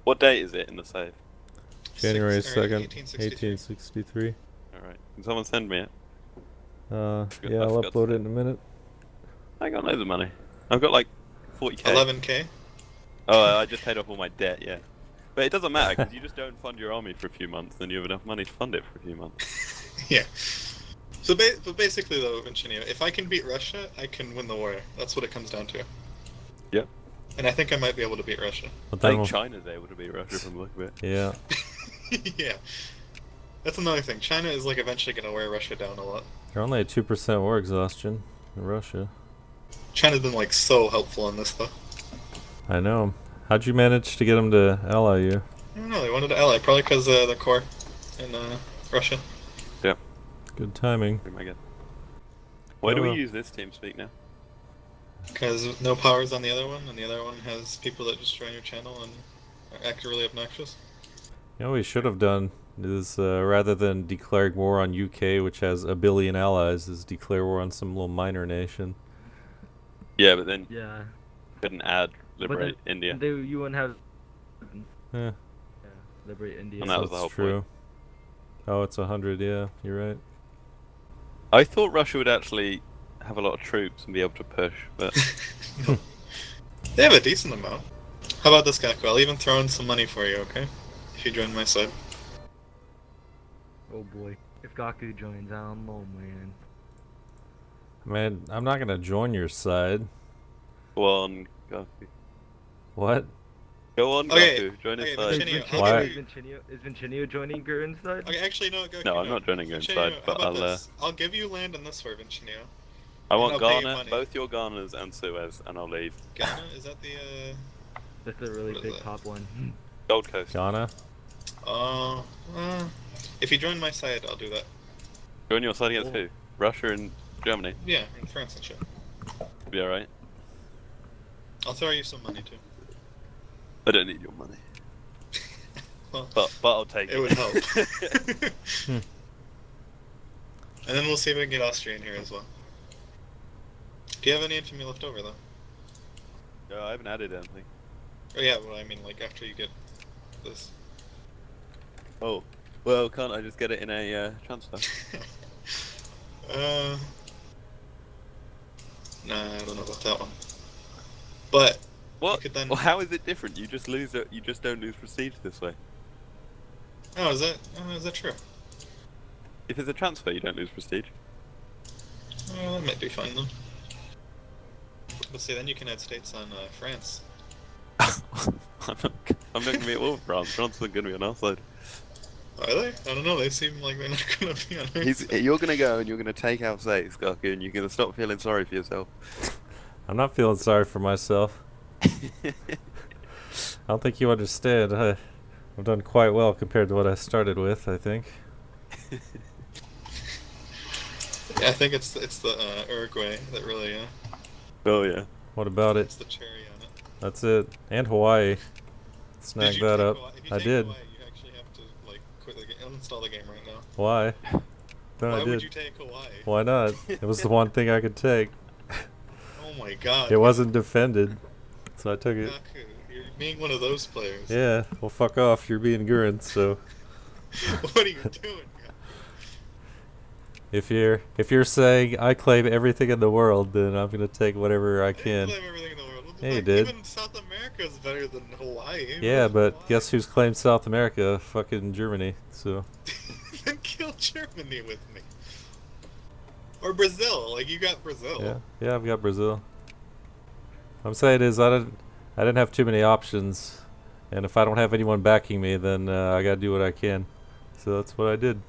What date is it in the save? January 2nd, 1863. 1863. Alright. Can someone send me it? Yeah, I I'll forgot to upload it say. in a minute. I got loads of money. I've got like 40k. 11k. Oh, I just paid off all my debt, yeah. But it doesn't matter, because you just don't fund your army for a few months, then you have enough money to fund it for a few months. Yeah. But basically, though, Vincenio, if I can beat Russia, I can win the war. That's what it comes down to. Yep. And I think I might be able to beat Russia. But I then think we'll... China's able to beat Russia from the look of it. Yeah. Yeah. That's another thing. China is like eventually going to wear Russia down a lot. They're only at 2% war exhaustion in Russia. China's been like so helpful in this, though. I know. How'd you manage to get them to ally you? I don't know. They wanted to ally probably because the core in Russia. Yep. Good timing. Oh my god. Why do we Oh. use this TeamSpeak now? Because no power's on the other one, and the other one has people that just join your channel and act really obnoxious. You know what we should have done is, rather than declaring war on UK, which has a billion allies, is declare war on some little minor nation. Yeah, but then Yeah. couldn't add But liberate then India. you wouldn't have. Yeah, Yeah, liberate India. And that was the that's whole true. point. Oh, it's 100, yeah, you're right. I thought Russia would actually have a lot of troops and be able to push, but They have a decent amount. How about this, Gaku? I'll even throw in some money for you, okay? If you join my side. Oh boy. If Gaku joins, I don't know, man. Man, I'm not gonna join your side. go on, Gaku. What? Go on, Okay, Gaku. Join okay, his side. Vincenio, Is Why? Vincenio joining Gurren's side? Okay, actually, no, Gaku. No, I'm not joining your Vincenio, side, how but about I'll. this? I'll give you land in this war, Vincenio. I and want I'll pay you Ghana, money. both your Ghanas and Suez, and I'll leave. Ghana? Is that the, That's a really What is big that? top one. Gold Coast. Ghana? uh, if you join my side, I'll do that. Join your side against Oh. who? Russia and Germany. Yeah, in France and shit. Be alright. I'll throw you some money, too. I don't need your money. Well, But I'll take it. it would help. And then we'll see if we can get Austria in here as well. Do you have any infamy left over, though? No, I haven't added anything. Oh yeah, well, I mean, like, after you get this. Oh. Well, can't I just get it in a transfer? Nah, I don't know about that one. But What? you could then. Well, how is it different? You just lose it. You just don't lose prestige this way. Oh, is that true? If it's a transfer, you don't lose prestige. Oh, that might be fine then. But see, then you can add states on France. I'm not going to be at war with France. France isn't going to be on our side. Are they? I don't know. They seem like they're not gonna be on our side. You're going to go and you're going to take out states, Gaku, and you're going to stop feeling sorry for yourself. I'm not feeling sorry for myself. I don't think you understand. I've done quite well compared to what I started with, I think. Yeah, I think it's the Uruguay that really Oh yeah. What about it? it's the cherry on it. That's it. And Hawaii. Snag Did you that take up. Hawaii? If you I take did. Hawaii, you actually have to like quit the game, uninstall the game right now. Why? No, Why I would did. you take Hawaii? Why not? It was the one thing I could take. Oh my god. It wasn't defended, so I took it. Gaku, you're being one of those players. Yeah, well, fuck off. You're being Gurren, so What are you doing? if you're saying I claim everything in the world, then I'm gonna take whatever I I can. claim everything in the world. Yeah, you Like, did. Even South America is better than Hawaii. Yeah, Where's but Hawaii? guess who's claimed South America? Fucking Germany. So Then kill Germany with me. Or Brazil. Like, you got Brazil. yeah, I've got Brazil. What I'm saying is I didn't have too many options, and if I don't have anyone backing me, then I gotta do what I can. So that's what I did.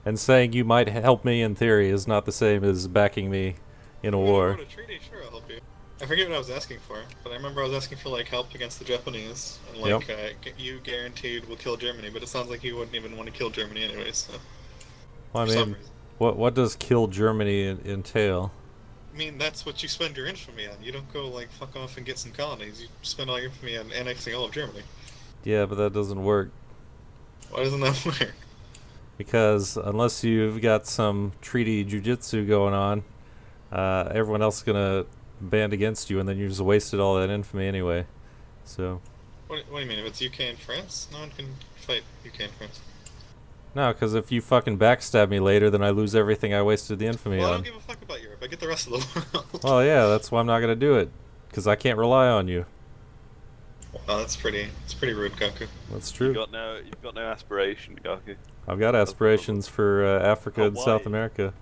And saying you might help me in theory is not the same as backing me in a When I war. wrote a treaty, sure, I'll help you. I forget what I was asking for, but I remember I was asking for, like, help against the Japanese. And, like, you guaranteed will kill Germany, but it sounds like you wouldn't even want to kill Germany anyways, so. Well, I for some mean, reason. what does kill Germany entail? I mean, that's what you spend your infamy on. You don't go, like, fuck off and get some colonies. You spend all your infamy on annexing all of Germany. Yeah, but that doesn't work. Why doesn't that work? Because unless you've got some treaty jujitsu going on, everyone else is gonna band against you, and then you just wasted all that infamy anyway. So, What do you mean? If it's UK and France, no one can fight UK and France. No, because if you fucking backstab me later, then I lose everything I wasted the infamy Well, I on. don't give a fuck about Europe. I get the rest of the world. Well, yeah, that's why I'm not gonna do it. Because I can't rely on you. Oh, that's pretty rude, Gaku. That's You've true. got no aspiration, Gaku. I've got aspirations for Africa and South Hawaii. America.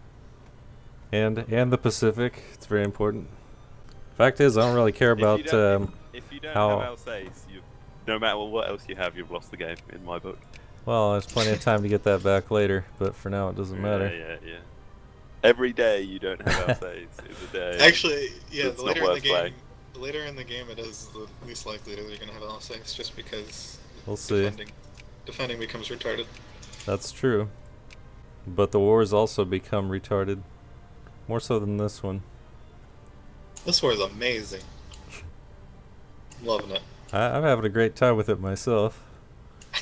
And the Pacific. It's very important. Fact is, I don't really care about If you don't how- have Alsace, no matter what else you have, you've lost the game in my book. well, there's plenty of time to get that back later, but for now it doesn't matter. Yeah. Every day you don't have Alsace is a day. Actually, yeah, It's the not later in the worth game, playing. the later in the game it is, the least likely that you're gonna have Alsace, just because We'll see. defending becomes retarded. That's true. But the wars also become retarded. More so than this one. This war is amazing. I'm loving it. I'm having a great time with it myself.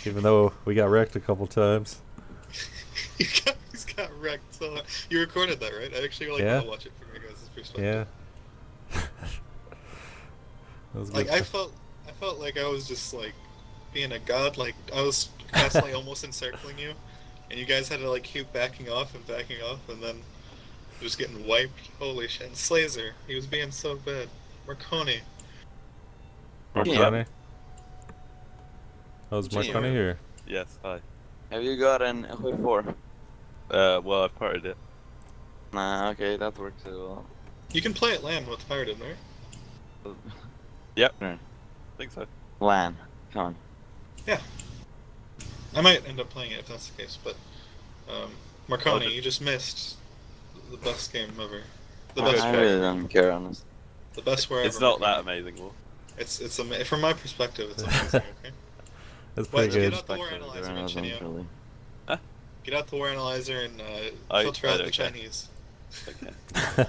Even though we got wrecked a couple times. You guys got wrecked. So you recorded that, right? I actually Yeah. want to watch it from your guys' perspective. Yeah. That was Like good. I felt like I was just like being a god. Like I was constantly almost encircling you, and you guys had to like keep backing off, and then just getting wiped. Holy shit! And Slazer, he was being so bad. Marconi. Marconi? How's Gee, Marconi here? Yes, hi. Have you got an H4? Well, I've parted it. Nah, okay, that works as well. You can play at LAN with Pirated, right? Yep. Right. I think so. LAN, come on. Yeah. I might end up playing it if that's the case, but Marconi, Well, you just missed the best game ever. The I best war. really don't care, honestly. The best war ever. It's not that Marconi. amazing, War. It's from my perspective, it's amazing. Okay. That's Why pretty don't you good. get out the war analyzer and Chinio? Really. Get out the war analyzer and I filter out the don't care. Chinese. Okay.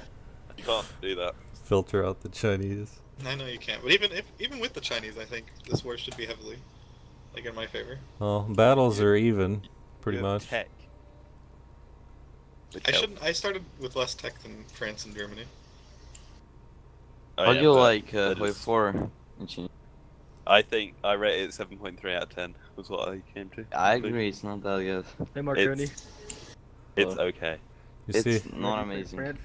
You can't do that. Filter out the Chinese. I know you can't, but even with the Chinese, I think this war should be heavily, like, in my favor. Well, battles are even, pretty You have much. Tech. Which I helps. shouldn't. I started with less tech than France and Germany. Oh, How yeah, do you but like that is- H4 in China? I think I rate it 7.3 out of 10 was what I came to. I agree, it's not that good. Hey, Marconi. It's okay. You It's see, not Ready for amazing. France?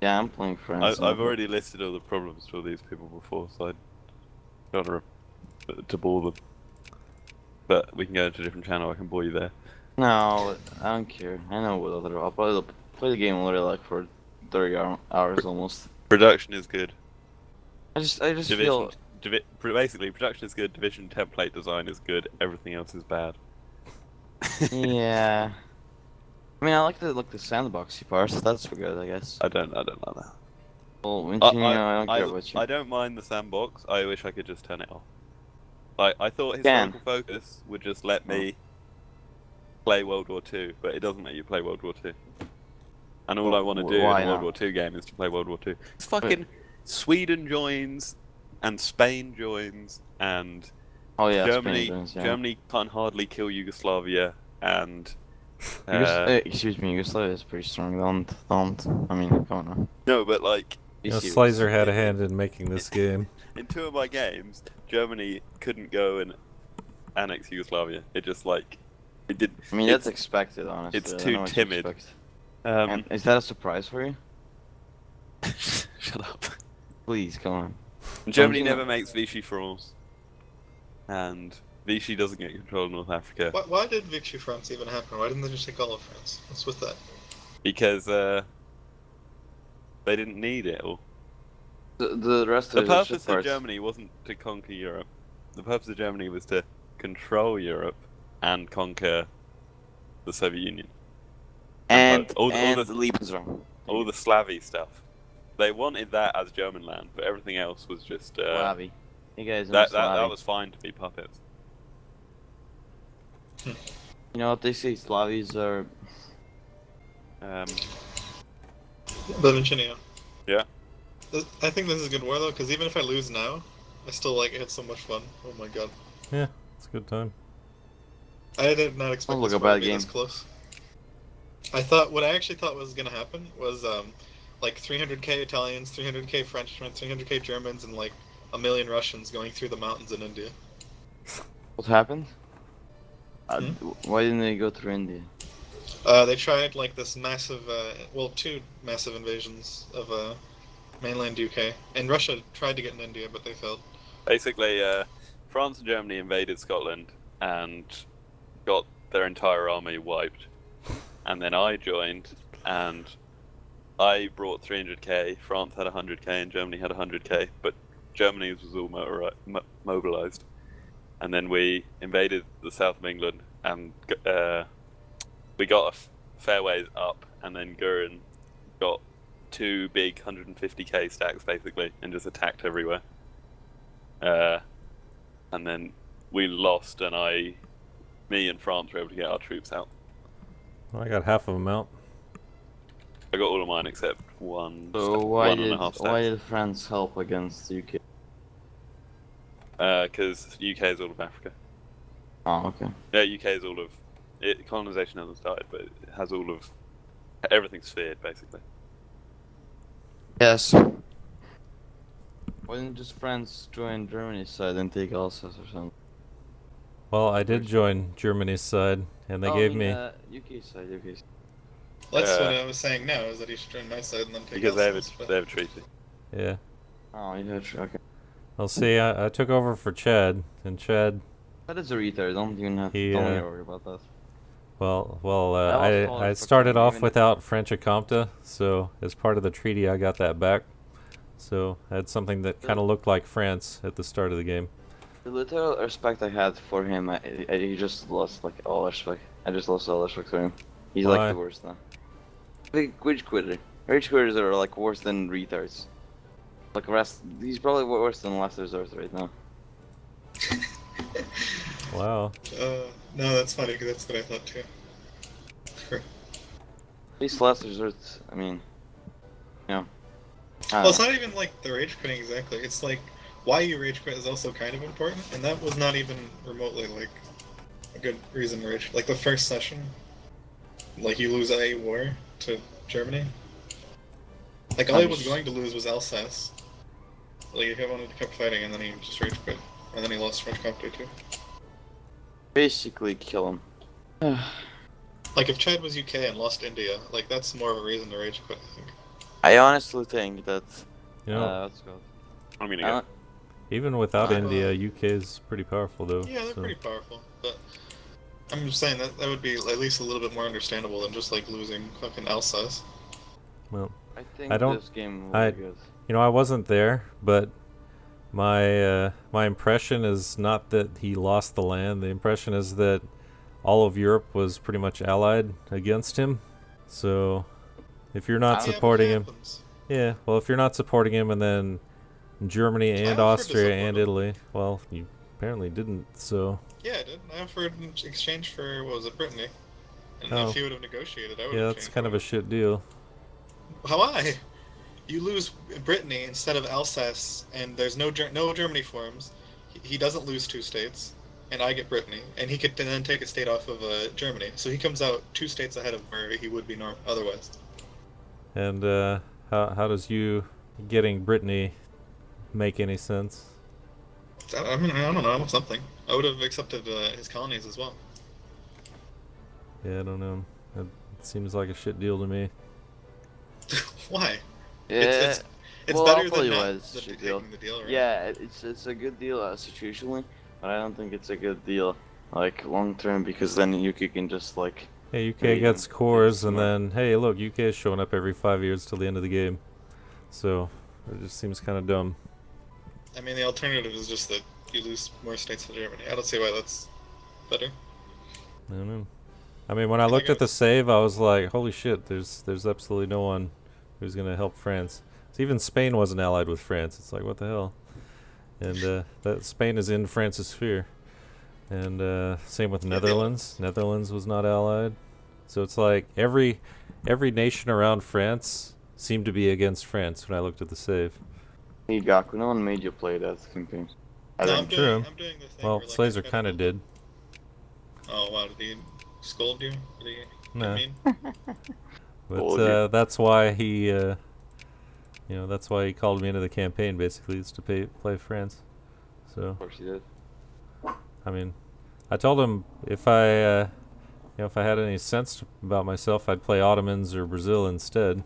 Yeah, I'm playing France. I've already listed all the problems for these people before, so I don't want to bore them. But we can go to a different channel. I can bore you there. No, I don't care. I know what other. I'll play the game literally like for 30 hours almost. Production is good. I just Division, feel. basically, production is good. Division template design is good. Everything else is bad. Yeah. I mean, I like the sandboxy parts. That's good, I guess. I don't like that. Well, when you know, I don't care about you. I don't mind the sandbox. I wish I could just turn it off. I thought Can. historical focus would just let me play World War II, but it doesn't let you play World War II. And all I want to do in Why a World not? War II game is to play World War II. It's fucking Sweden joins, and Spain joins, and Oh yeah, Germany. Spain does, yeah. Germany can't hardly kill Yugoslavia, and Excuse me, Yugoslavia is pretty strong. Don't. I mean, come on now. no, but like Be you know, serious. Slazer had a hand in making this game. in 2 of my games, Germany couldn't go and annex Yugoslavia. It just like it did. I mean, that's expected, honestly. it's I too know what you timid. expect. And is that a surprise for you? Shut up. Please, come on. Germany Something never that- makes Vichy France, and Vichy doesn't get control of North Africa Why did Vichy France even happen? Why didn't they just take all of France? What's with that? because they didn't need it. Or The rest the of the purpose shit of parts. Germany wasn't to conquer Europe. The purpose of Germany was to control Europe and conquer the Soviet Union. And all the Lebensraum. all the Slavy stuff. They wanted that as German land, but everything else was just Slavy. You guys know that Slavy. was fine to be puppets. You know what they say? Slavies are. Bevinchinio. Yeah. I think this is a good war though, because even if I lose now, I still like it. It's so much fun. Oh my god. Yeah, it's a good time. I did not expect Sounds this like a war to bad be this game. close. What I actually thought was gonna happen was like 300k Italians, 300k Frenchmen, 300k Germans, and like a million Russians going through the mountains in India. What happened? Hmm? Why didn't they go through India? They tried like this massive, well, two massive invasions of mainland UK, and Russia tried to get in India, but they failed. Basically, France and Germany invaded Scotland and got their entire army wiped. And then I joined, and I brought 300k. France had 100k, and Germany had 100k. But Germany's was all mobilized. And then we invaded the south of England, and we got a fair ways up, and then Gurin got two big 150k stacks basically, and just attacked everywhere. And then we lost, and me and France were able to get our troops out. I got half of them out. I got all of mine except one. So one and a half why stacks. did France help against the UK? Because UK is all of Africa. Oh, okay. Yeah, UK is all of it. Colonization hasn't started, but it has all of everything's sphered basically. Yes. Why didn't just France join Germany's side and take Alsace or something? Well, I did join Germany's side, and they gave me. UK side, UK side. That's what I was saying now, is that you should join my side and then take Because they have Alsace, but- a treaty. Yeah. Oh, yeah, sure, okay. Well, see, I took over for Chad, and Chad. That is a retard, don't even have He, don't even worry about that. Well, I was I for started Chad, off even without French Acomta, so as part of the treaty, I got that back. So I had something that kind of looked like France at the start of the game. The little respect I had for him, he just lost like all respect. I just lost all respect for him. He's Why? like the worst now. Big rage quitter. Rage quitters are like worse than retards. Like he's probably worse than last resort right now. Wow. No, that's funny, because that's what I thought too. At least last resort, I mean, you know. Well, it's not even like the rage quitting exactly. It's like why you rage quit is also kind of important, and that was not even remotely like a good reason to rage. Like the first session, like you lose a war to Germany. Like all he was going to lose was Alsace. Like he wanted to keep fighting, and then he just rage quit, and then he lost French Comté too. Basically kill him. Like if Chad was UK and lost India, like that's more of a reason to rage quit, I think. I honestly think that. You know, Let's go. I'm gonna go. even without Uh, India, UK is pretty powerful, though. Yeah, they're so. pretty powerful, but I'm just saying that would be at least a little bit more understandable than just like losing fucking Alsace. Well, I think I don't- this game will I- be good. you know, I wasn't there, but my impression is not that he lost the land. The impression is that all of Europe was pretty much allied against him. So, if you're not Yeah, but supporting him, Happens. yeah. Well, if you're not supporting him, and then Germany and offered to Austria support and him. Italy, well, you apparently didn't. So, Yeah, I did. I offered in exchange for what was it, Brittany? And Oh. if he would have negotiated, I would yeah, have that's changed kind of a it. shit deal. Why? You lose Brittany instead of Alsace, and there's no Germany forms. He doesn't lose two states, and I get Brittany, and he could then take a state off of Germany. So he comes out 2 states ahead of where he would be otherwise. And how does you getting Brittany make any sense? I mean, I don't know, something. I would have accepted his colonies as well. Yeah, I don't know. It seems like a shit deal to me. Why? Yeah. It's well, better I'll tell than you not why it's a than shit taking deal. the deal, right? Yeah, it's a good deal situationally, but I don't think it's a good deal like long term because then UK can just like. Hey, UK Maybe gets even cores, take and some then hey, look, UK is showing up every 5 years till the end of the game. So it just seems kind of dumb. I mean, the alternative is just that you lose more states to Germany. I don't see why that's better. I don't know. I mean, when I I looked think at the save, I was like, holy shit, there's absolutely no one who's gonna help France. So even Spain wasn't allied with France. It's like, what the hell? And that Spain is in France's sphere. And same with Yeah, Netherlands. Netherlands was not allied. So it's like every nation around France seemed to be against France when I looked at the save. Hey Gaku, no one made you play that campaign. I No, think. True. I'm doing the thing Well, where, like, Slazer I kind of did. Oh wow, did he scold you? Did he Nah. get mean? But Told you. that's why he, You know, that's why he called me into the campaign. Basically, is to play France. So, Of course you did. I mean, I told him if I if I had any sense about myself, I'd play Ottomans or Brazil instead,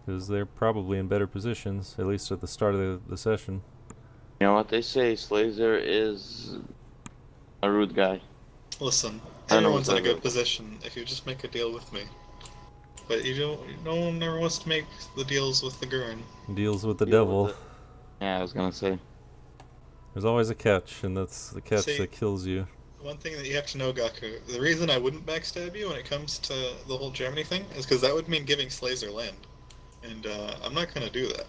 because they're probably in better positions, at least at the start of the session. You know what they say, Slazer is a rude guy. Listen, I don't know everyone's in a what's good up. position if you just make a deal with me. But no one ever wants to make the deals with the Gurren. Deals with the Deal devil. with it. Yeah, I was gonna say. There's always a catch, and that's the catch See, that kills you. one thing that you have to know, Gaku, the reason I wouldn't backstab you when it comes to the whole Germany thing is because that would mean giving Slazer land. And I'm not gonna do that.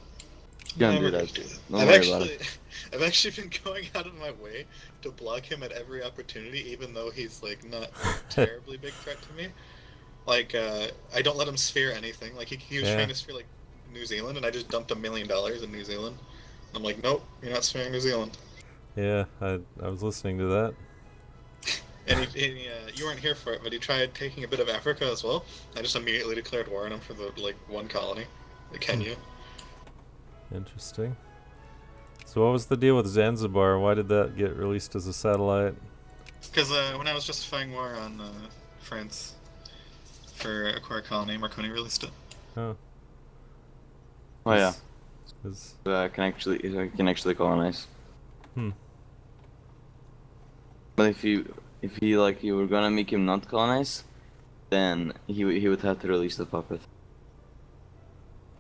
Don't Never do gonna that. do that. Don't worry about it. I've actually been going out of my way to block him at every opportunity, even though he's like not a terribly big threat to me. Like I don't let him sphere anything. Like he was Yeah. trying to sphere like New Zealand, and I just dumped $1 million in New Zealand. I'm like, nope, you're not sparing New Zealand. Yeah, I was listening to that. And you weren't here for it, but he tried taking a bit of Africa as well. I just immediately declared war on him for the one colony, the Kenya. Interesting. So what was the deal with Zanzibar? Why did that get released as a satellite? Because when I was justifying war on France for a core colony, Marconi released it. Oh. Oh yeah. Is, Can actually colonize. hmm. But if you were gonna make him not colonize, then he would have to release the puppet.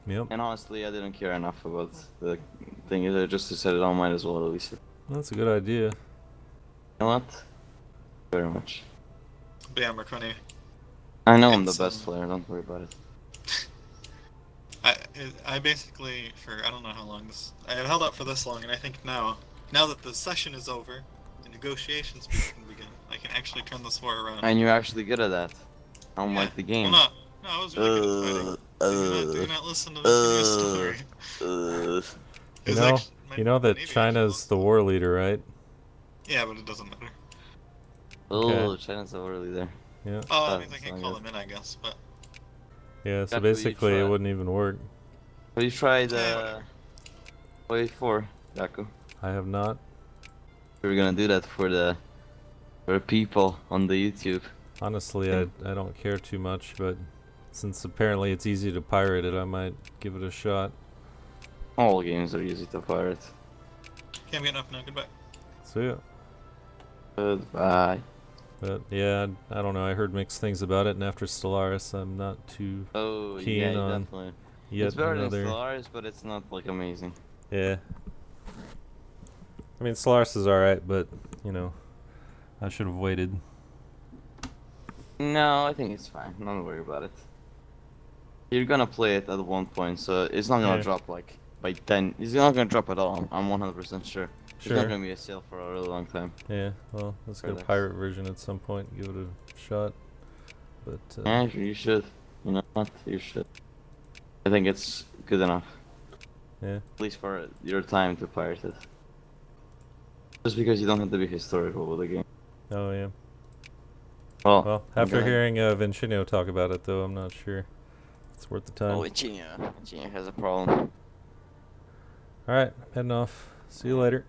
Yep. And honestly, I didn't care enough about the thing. I just decided I might as well release it. That's a good idea. You know what? Very much. But yeah, Marconi. I know I'm the It's, best player. Don't worry about it. I basically, for I don't know how long this, I have held out for this long, and I think now that the session is over, the negotiations can begin. I can actually turn this war around. And you're actually good at that. Unlike the game. Well, no, I was really good at fighting. Do not listen to the story. It was actually- my You know that Navy actually China's lost. the war leader, right? Yeah, but it doesn't matter. Oh, China's already there. Yeah. Oh, that Oh, means I that's can't not call good. them in, I guess, but... Yeah, so That's what you basically it tried. wouldn't even work. Have you tried Yeah, Wave 4, Yaku? I have not. We were gonna do that for the people on the YouTube. Honestly, I don't care too much, but since apparently it's easy to pirate it, I might give it a shot. All games are easy to pirate. Okay, I'm getting up now, goodbye. So yeah. Goodbye. But yeah, I don't know. I heard mixed things about it, and after Stellaris, I'm not too Oh, keen yeah, on definitely. yet It's better another. than Stellaris, but it's not like amazing. Yeah. I mean, Stellaris is alright, but you know, I should have waited. No, I think it's fine. Don't worry about it. You're gonna play it at one point, so it's not gonna Yeah. drop like by 10. It's not gonna drop at all. I'm 100% sure. It's Sure. not gonna be a sale for a really long time. Yeah. Well, let's get a Relax. pirate version at some point. Give it a shot. But Yeah, you should. You know what? You should. I think it's good enough. yeah. At least for your time to pirate it. Just because you don't have to be historical with the game. Oh yeah. Well, Well, after okay. hearing Vincino talk about it, though, I'm not sure it's worth the time. Oh, Virginia has a problem. All right, heading off. See you later.